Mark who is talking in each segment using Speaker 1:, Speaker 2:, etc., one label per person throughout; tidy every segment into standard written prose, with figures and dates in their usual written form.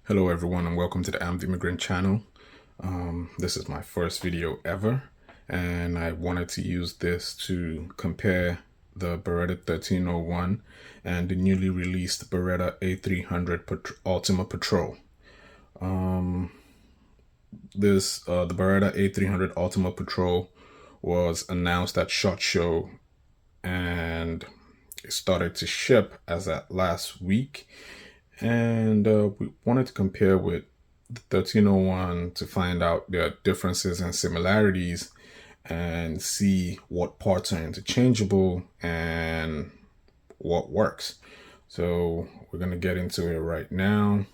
Speaker 1: Hello everyone and welcome to the I'm the Immigrant channel. This is my first video ever and I wanted to use this to compare the Beretta 1301 and the newly released Beretta A300 Ultima Patrol. The Beretta A300 Ultima Patrol was announced at SHOT Show and it started to ship as at last week. And we wanted to compare with the 1301 to find out their differences and similarities and see what parts are interchangeable and what works. So we're going to get into it right now.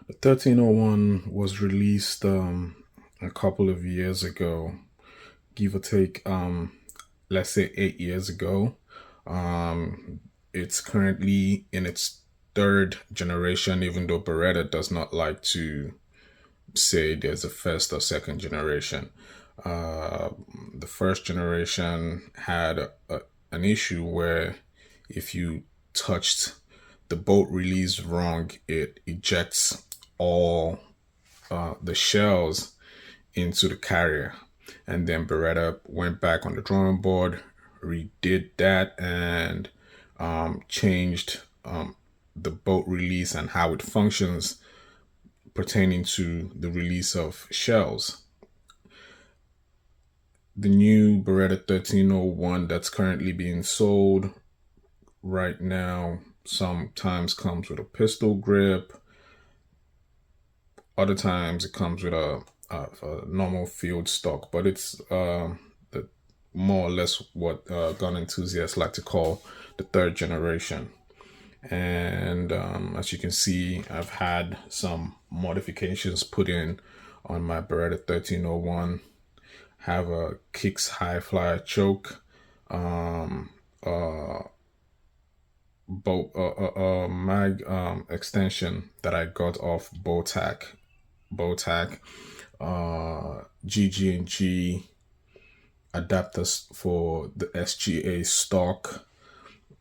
Speaker 1: The 1301 was released a couple of years ago, give or take, let's say 8 years ago. It's currently in its third generation, even though Beretta does not like to say there's a first or second generation. The first generation had an issue where if you touched the bolt release wrong, it ejects all the shells into the carrier. And then Beretta went back on the drawing board, redid that, and changed the bolt release and how it functions pertaining to the release of shells. The new Beretta 1301 that's currently being sold right now sometimes comes with a pistol grip. Other times it comes with a normal field stock, but it's more or less what gun enthusiasts like to call the third generation. And as you can see, I've had some modifications put in on my Beretta 1301. Have a Kicks high flyer choke, mag extension that I got off Bowtac, GG&G adapters for the SGA stock,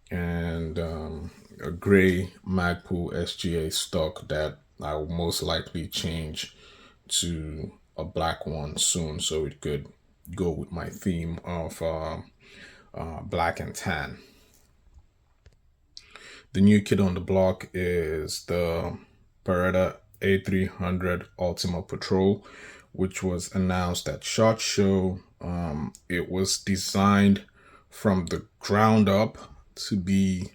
Speaker 1: and a gray Magpul SGA stock that I will most likely change to a black one soon, so it could go with my theme of black and tan. The new kid on the block is the Beretta A300 Ultima Patrol, which was announced at SHOT Show. It was designed from the ground up to be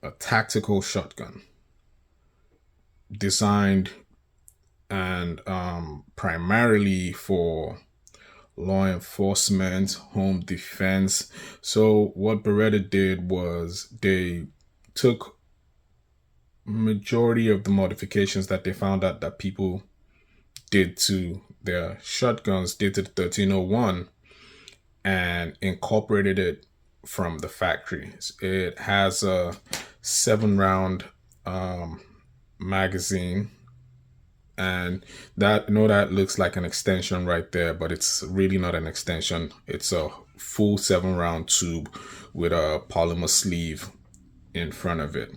Speaker 1: a tactical shotgun, designed and primarily for law enforcement, home defense. So what Beretta did was they took majority of the modifications that they found out that people did to their shotguns, did to the 1301, and incorporated it from the factory. It has a 7-round magazine, and that looks like an extension right there, but it's really not an extension. It's a full 7-round tube with a polymer sleeve in front of it.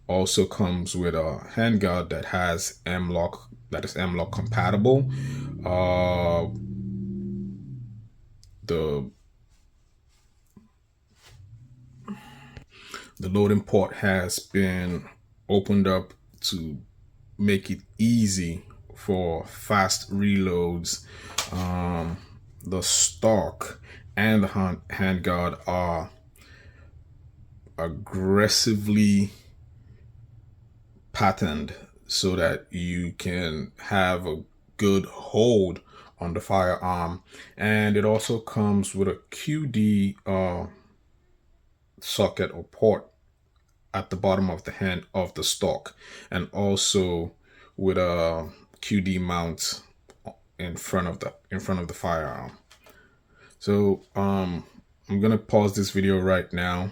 Speaker 1: Also comes with a handguard that has M-LOK, that is M-LOK compatible. The loading port has been opened up to make it easy for fast reloads. The stock and the handguard are aggressively patterned so that you can have a good hold on the firearm. And it also comes with a QD socket or port at the bottom of the hand of the stock, and also with a QD mount in front of the firearm. So I'm gonna pause this video right now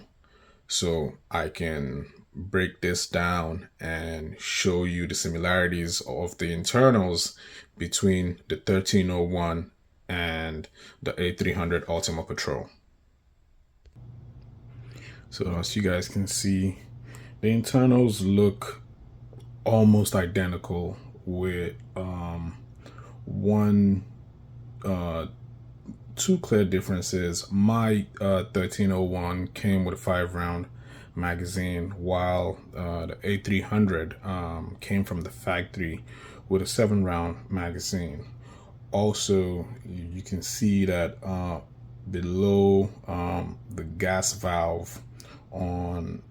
Speaker 1: so I can break this down and show you the similarities of the internals between the 1301 and the A300 Ultima Patrol. So as you guys can see, the internals look almost identical with one two clear differences. My 1301 came with a 5-round magazine, while the A300 came from the factory with a 7-round magazine. Also, you can see that below the gas valve on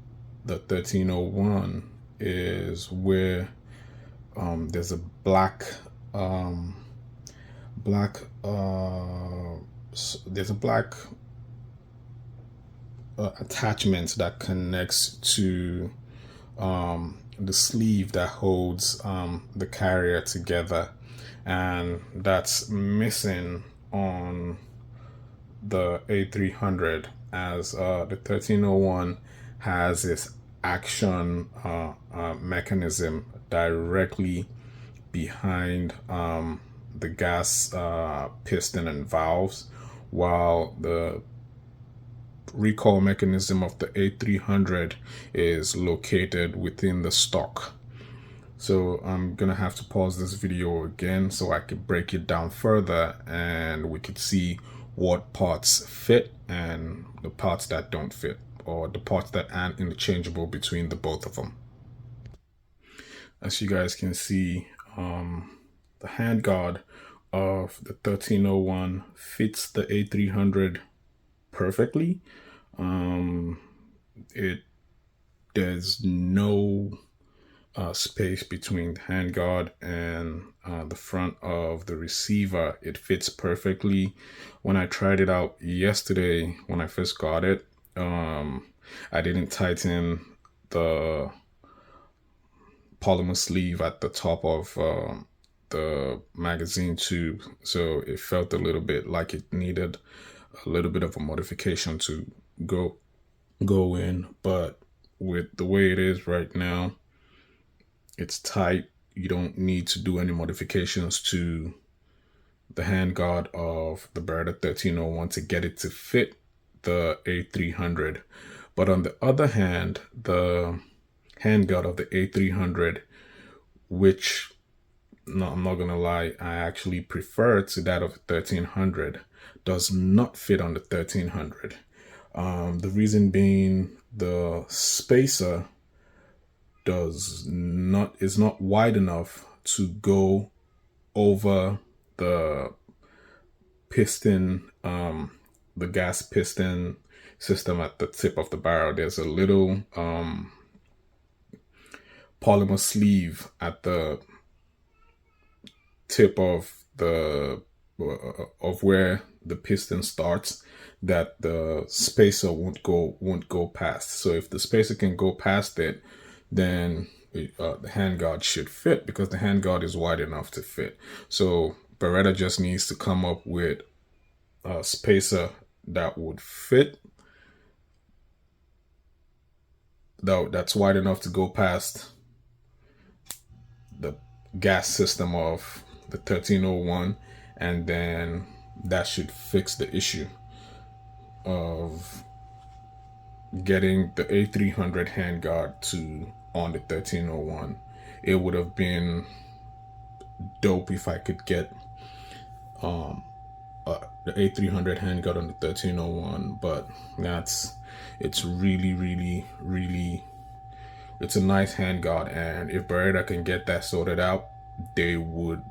Speaker 1: the 1301 is where there's a black attachment that connects to the sleeve that holds the carrier together, and that's missing on the A300, as the 1301 has this action mechanism directly behind the gas piston and valves, while the recall mechanism of the A300 is located within the stock. So I'm gonna have to pause this video again so I could break it down further and we could see what parts fit and the parts that don't fit, or the parts that aren't interchangeable between the both of them. As you guys can see, the handguard of the 1301 fits the A300 perfectly. There's no space between the handguard and the front of the receiver. It fits perfectly. When I tried it out yesterday, when I first got it, I didn't tighten the polymer sleeve at the top of the magazine tube, so it felt a little bit like it needed a little bit of a modification to go in. But with the way it is right now, it's tight. You don't need to do any modifications to the handguard of the Beretta 1301 to get it to fit the A300. But on the other hand, the handguard of the A300, which, no, I'm not gonna lie, I actually prefer to that of 1300, does not fit on the 1300. The reason being, the spacer is not wide enough to go over the piston, the gas piston system at the tip of the barrel. There's a little polymer sleeve at the tip of where the piston starts that the spacer won't go past. So if the spacer can go past it, then the handguard should fit, because the handguard is wide enough to fit. So Beretta just needs to come up with a spacer that would fit, that's wide enough to go past the gas system of the 1301, and then that should fix the issue of getting the A300 handguard to on the 1301. It would have been dope if I could get the A300 handguard on the 1301, but it's really it's a nice handguard, and if Beretta can get that sorted out, they would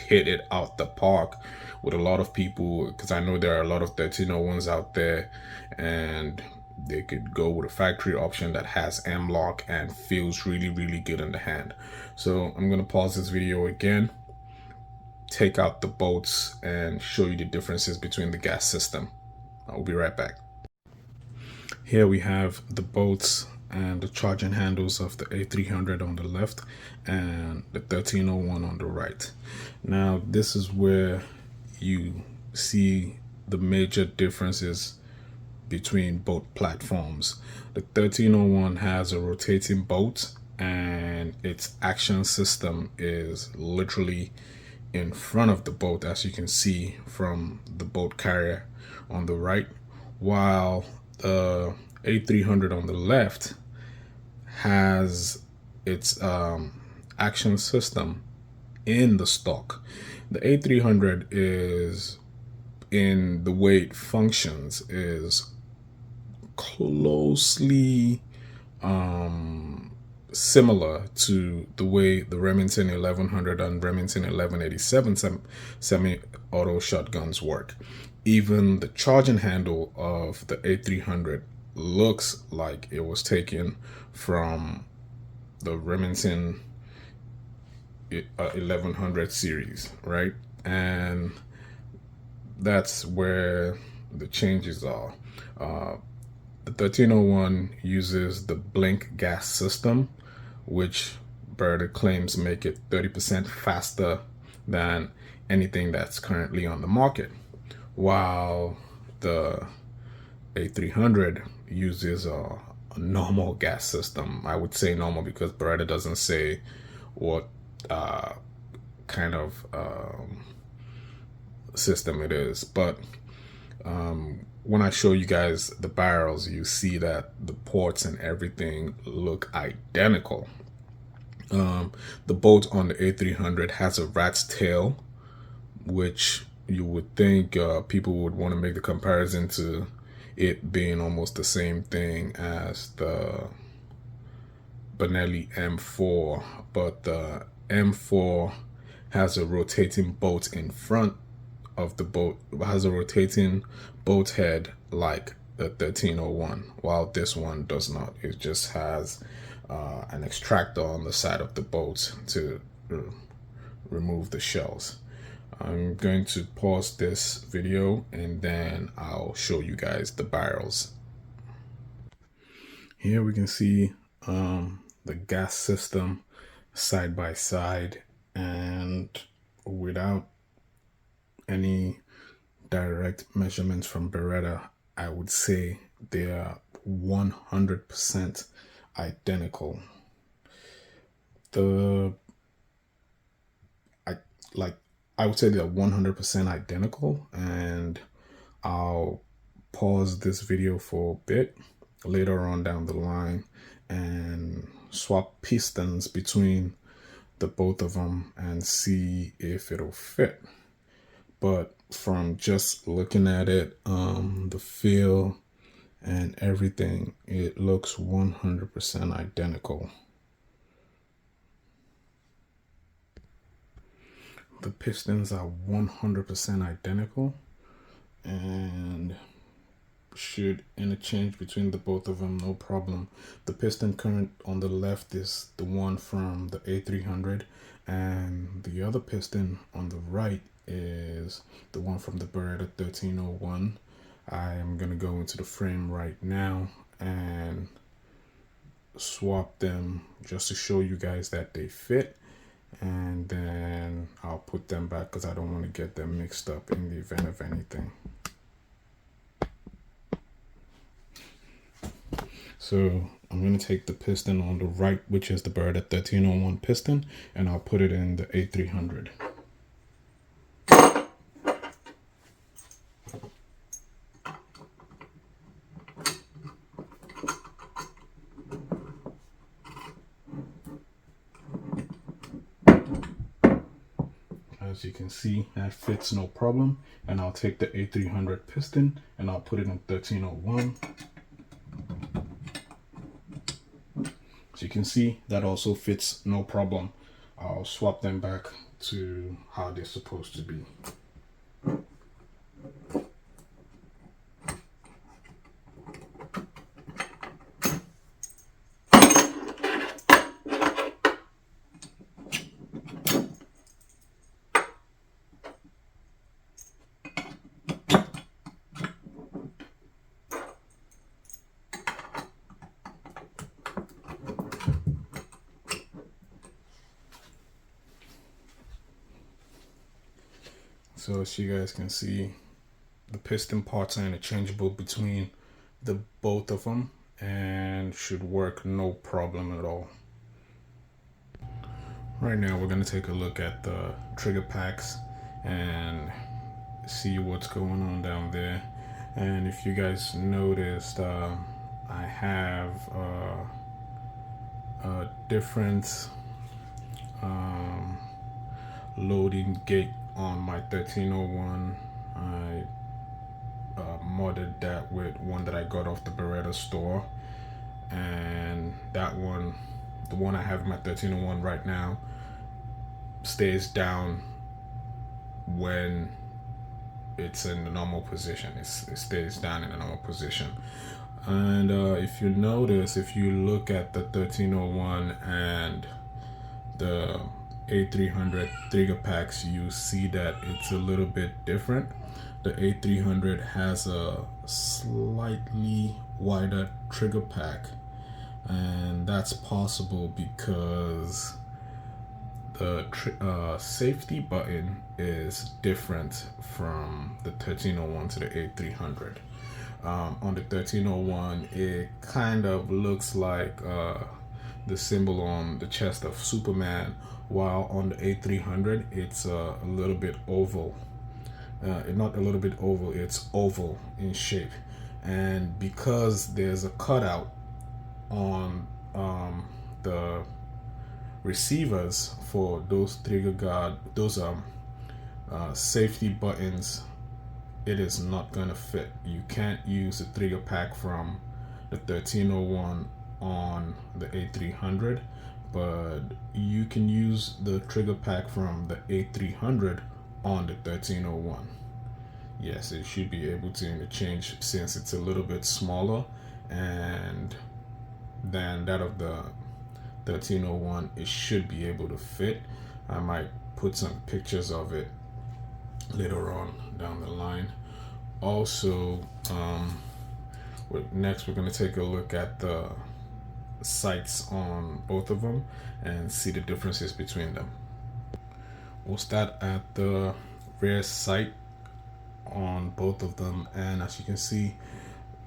Speaker 1: hit it out the park with a lot of people, because I know there are a lot of 1301s out there, and they could go with a factory option that has M-lock and feels really good in the hand. So I'm gonna pause this video again, take out the bolts, and show you the differences between the gas system. I'll be right back. Here we have the bolts and the charging handles of the A300 on the left and the 1301 on the right. Now this is where you see the major differences between both platforms. The 1301 has a rotating bolt, and its action system is literally in front of the bolt, as you can see from the bolt carrier on the right, while the A300 on the left has its action system in the stock. The A300 is, in the way it functions, is closely similar to the way the Remington 1100 and Remington 1187 semi-auto shotguns work. Even the charging handle of the A300 looks like it was taken from the Remington 1100 series, right? And that's where the changes are. The 1301 uses the blink gas system, which Beretta claims make it 30% faster than anything that's currently on the market, while the A300 uses a normal gas system. I would say normal because Beretta doesn't say what kind of system it is, but when I show you guys the barrels, you see that the ports and everything look identical. The bolt on the A300 has a rat's tail, which you would think people would want to make the comparison to it being almost the same thing as the Benelli M4, but the M4 has a rotating bolt in front of the boat, has a rotating bolt head like the 1301, while this one does not. It just has an extractor on the side of the boat to remove the shells. I'm going to pause this video and then I'll show you guys the barrels. Here we can see the gas system side by side, and without any direct measurements from Beretta, I would say they are 100% identical. I would say they're 100% identical, and I'll pause this video for a bit later on down the line and swap pistons between the both of them and see if it'll fit. But from just looking at it, the feel and everything, it looks 100% identical. The pistons are 100% identical and should interchange between the both of them, no problem. The piston current on the left is the one from the A300, and the other piston on the right is the one from the Beretta 1301. I am going to go into the frame right now and swap them just to show you guys that they fit, and then I'll put them back because I don't want to get them mixed up in the event of anything. So I'm going to take the piston on the right, which is the Beretta 1301 piston, and I'll put it in the A300. As you can see, that fits no problem. And I'll take the A300 piston and I'll put it in 1301. As you can see, that also fits no problem. I'll swap them back to how they're supposed to be. So as you guys can see, the piston parts are interchangeable between the both of them and should work no problem at all. Right now we're going to take a look at the trigger packs and see what's going on down there. And if you guys noticed, I have a different loading gate on my 1301. I modded that with one that I got off the Beretta store, and that one, the one I have in my 1301 right now, stays down when it's in the normal position. It stays down in the normal position. And if you notice, if you look at the 1301 and the A300 trigger packs, you see that it's a little bit different. The A300 has a slightly wider trigger pack, and that's possible because the safety button is different from the 1301 to the A300. On the 1301, it kind of looks like the symbol on the chest of Superman, while on the A300 it's a little bit oval. Not a little bit oval, it's oval in shape. And because there's a cutout on the receivers for those trigger guard, those safety buttons, it is not gonna fit. You can't use the trigger pack from the 1301 on the A300, but you can use the trigger pack from the A300 on the 1301. Yes, it should be able to interchange since it's a little bit smaller and than that of the 1301. It should be able to fit. I might put some pictures of it later on down the line. Also, next we're going to take a look at the sights on both of them and see the differences between them. We'll start at the rear sight on both of them, and as you can see,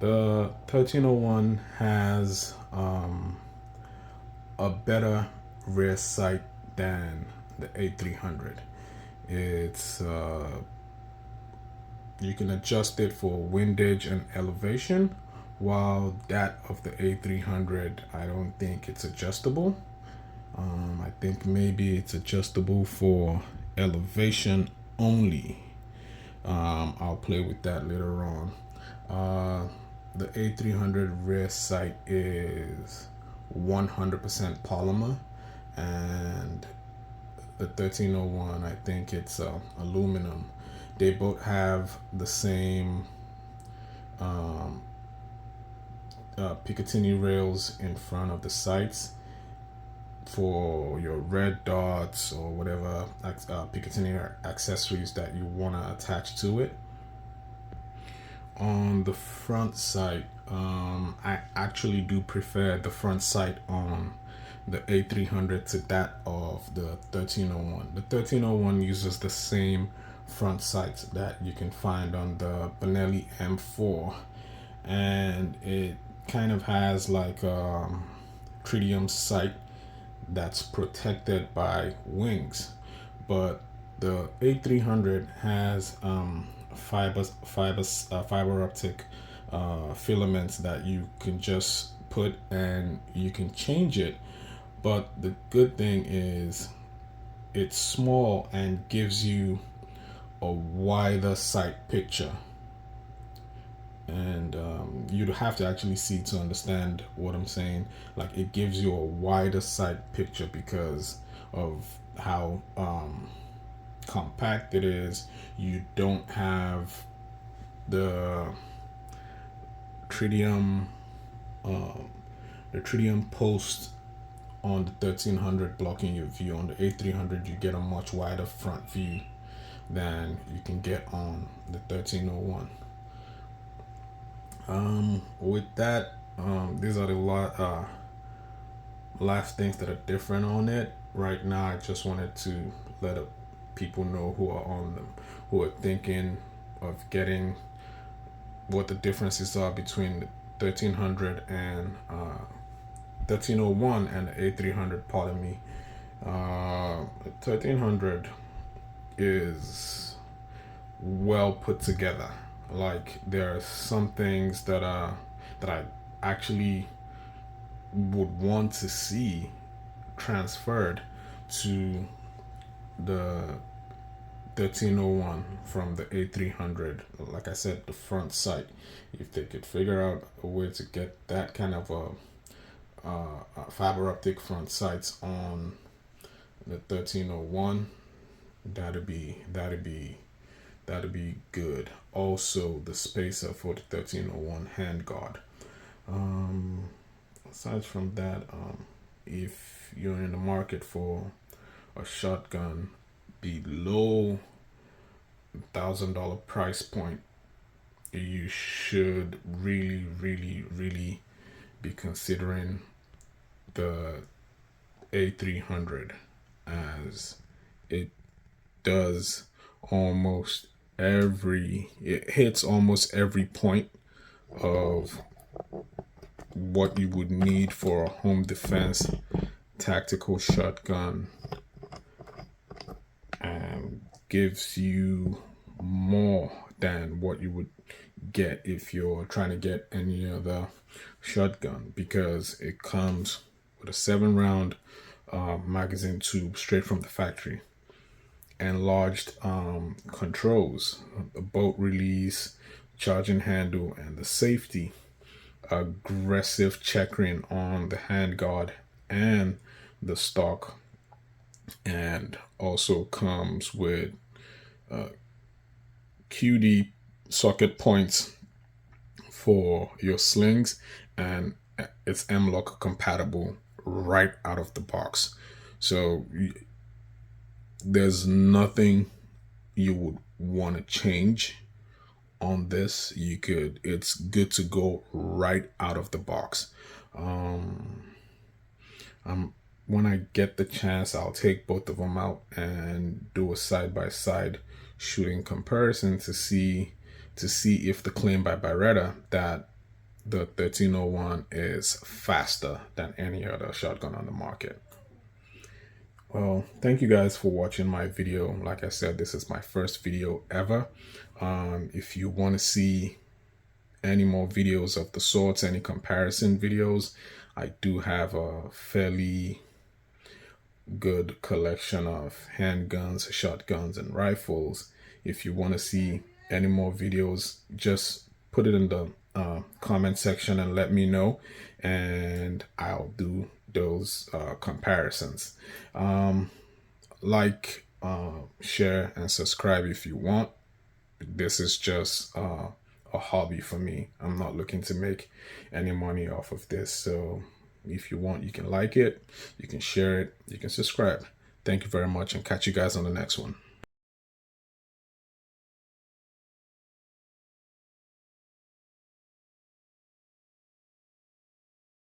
Speaker 1: the 1301 has a better rear sight than the A300. It's you can adjust it for windage and elevation, while that of the A300, I don't think it's adjustable. I think maybe it's adjustable for elevation only. I'll play with that later on. The A300 rear sight is 100% polymer, and the 1301, I think it's aluminum. They both have the same Picatinny rails in front of the sights for your red dots or whatever Picatinny accessories that you want to attach to it. On the front sight, I actually do prefer the front sight on the A300 to that of the 1301. The 1301 uses the same front sights that you can find on the Benelli M4, and it kind of has like a tritium sight that's protected by wings, but the A300 has fiber optic filaments that you can just put, and you can change it. But the good thing is it's small and gives you a wider sight picture, and you'd have to actually see to understand what I'm saying. Like, it gives you a wider sight picture because of how compact it is. You don't have the tritium post on the 1300 blocking your view. On the A300, you get a much wider front view than you can get on the 1301. With that, these are the last things that are different on it. Right now, I just wanted to let people know who are on them, who are thinking of getting, what the differences are between the 1300 and 1301 and the A300. Pardon me. 1300 is well put together. Like, there are some things that I actually would want to see transferred to the 1301 from the A300. Like I said, the front sight. If they could figure out a way to get that kind of a fiber optic front sights on the 1301, that'd be good. Also, the spacer for the 1301 handguard. Aside from that, if you're in the market for a shotgun below $1,000 price point, you should really be considering the A300, as it does it hits almost every point of what you would need for a home defense tactical shotgun, and gives you more than what you would get if you're trying to get any other shotgun, because it comes with a 7-round magazine tube straight from the factory, enlarged controls, the bolt release, charging handle, and the safety aggressive checkering on the handguard and the stock, and also comes with QD socket points for your slings, and it's M-Lock compatible right out of the box. So there's nothing you would want to change on this. It's good to go right out of the box. When I get the chance, I'll take both of them out and do a side-by-side shooting comparison to see if the claim by Beretta that the 1301 is faster than any other shotgun on the market. Well, thank you guys for watching my video. Like I said, this is my first video ever. If you want to see any more videos of the sorts, any comparison videos, I do have a fairly good collection of handguns, shotguns, and rifles. If you want to see any more videos, just put it in the comment section and let me know, and I'll do those comparisons. Like, share, and subscribe if you want. This is just a hobby for me. I'm not looking to make any money off of this. So if you want, you can like it, you can share it, you can subscribe. Thank you very much, and catch you guys on the next one.